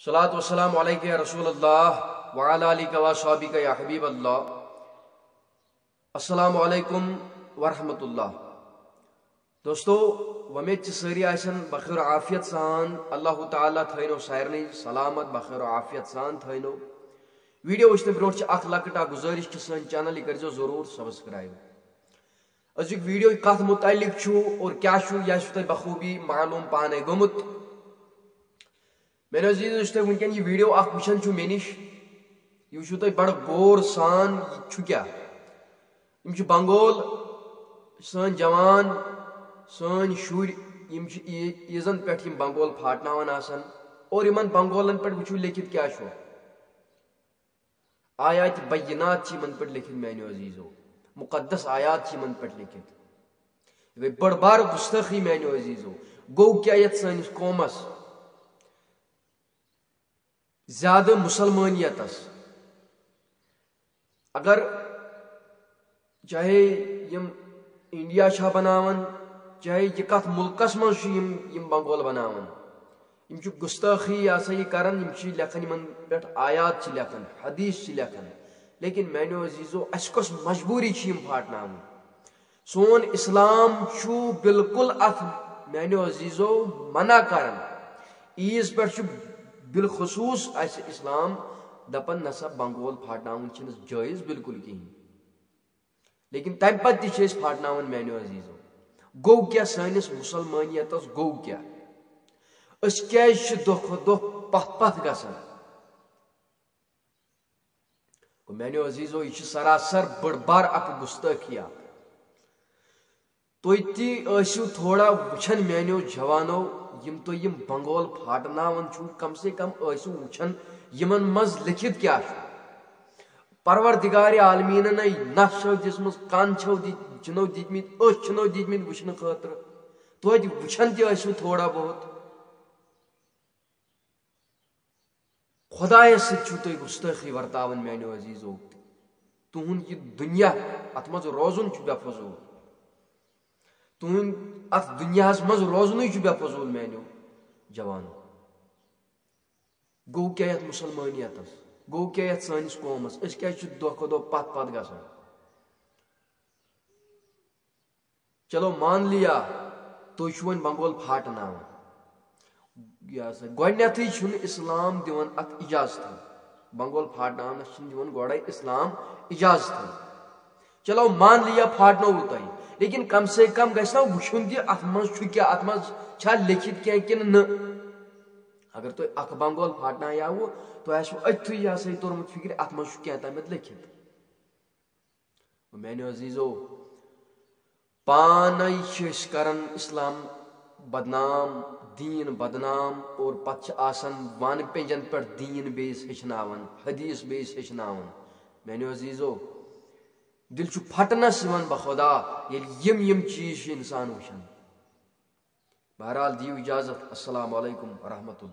सलात वस्सलाम अलैका या रसूल अल्लाह व अला आलिका व अस्हाबिका या हबीब अल्लाह। अस्सलामु अलैकुम व रहमतुल्लाह। दोस्तों वमेद सारी आसन बखैर आफियत सान अल्लाह ताला थो सारे सलामत बखैर आफियत सान थो। वीडियो वुचन ब्रो लकट गुजारिश कि सन चैनल यह कर जरूर सब्सक्राइब। अजुक वीडियो कत मुतल्लिक और क्या यह तुम बखूबी मालूम पाने गोमुत। मेरे अजीज वनकन यह वीडियो वुचान मे निश यह तुम बड़ गौर सान क्या बंगोल सन जवान सन शुर ईजन पे बंगोल फाटनावन आसन और इन बंगोलन पे वो लिखित क्या आयात बैनात पे लिखित मानो अजीजो मुकद्दस आयात पे लिखित बड़ बार गुस्ताखी मानो अजीजो। गो क्या ये सनिस कौमस ज्यादा मुसलमानियतस अगर चाहे यम इंडिया बनावन चाहे यह कत मुल्कस मज बंगोल बनावन गुस्ताखी यह करान लेखन पे आयात लेखन हदीस लेखन। लेकिन मानो अजीजो अस कस मजबूरी फाटनावन। सोन इस्लाम बिल्कुल अत मानो अजीजो मना करान। ईज पे बिलखसूस इस्लाम दपन नसा बंगोल फाटनावन जायज बिल्कुल कहीं। लेकिन तम पे फाटनावन मानो अजीजो। गो क्या सनिस मुसलमानियत गो क्या दो पथ गसान। मानो अजीजो यह सरासर बड़ बार अक गुस्ताखी तुम थोड़ा वुचन मानो जवानो यम बंगोल फाटनावन कम से कम वुचन यमन मज लिखित क्या परवरदिगार आलमीन नश दिसम कान दिनो दितमित दितमित वुचन खतर तोत वुचन थोड़ा बहुत खुदायस सु गुस्ताखी वर्तावन मानो अजीजो। तुहद यह दुनिया अत मज रोजुन बेफजूल तुहद अत दुनिया मज रोजन बेफजूल मानो जवानो। गो क्या मुसलमानियत गो क्या सनिस कौमस क्या दो दो पत पत गसान। चलो मान लिया तुम वन बंगोल फाटनावन गोथी इस्लाम दिवन अत इजाजत बंगोल फाटनावनस गोड़े इस्लाम इजाजत। चलो मान लिया फाटनो तुम लेकिन कम से कम गना वुचन अत मज क्या अत मज लिखित क्या कि न। अगर तुम अख बंगोल फाटनाव तो अथु यह तोरमुत फिक्र अत मज क्या तमित लिखित। मानो अजीजो पान करान इस्लाम बदनाम दीन बदनाम और पत वन पेजन पे दीन बेस हेचनावन हदीस बेस हेचनावन। मानो अजीजो दिल फटनस बखुदा यम चीज इंसान वुचान। बहरहाल दियो इजाजत। अस्सलामु अलैकुम व रहमतुल्लाह।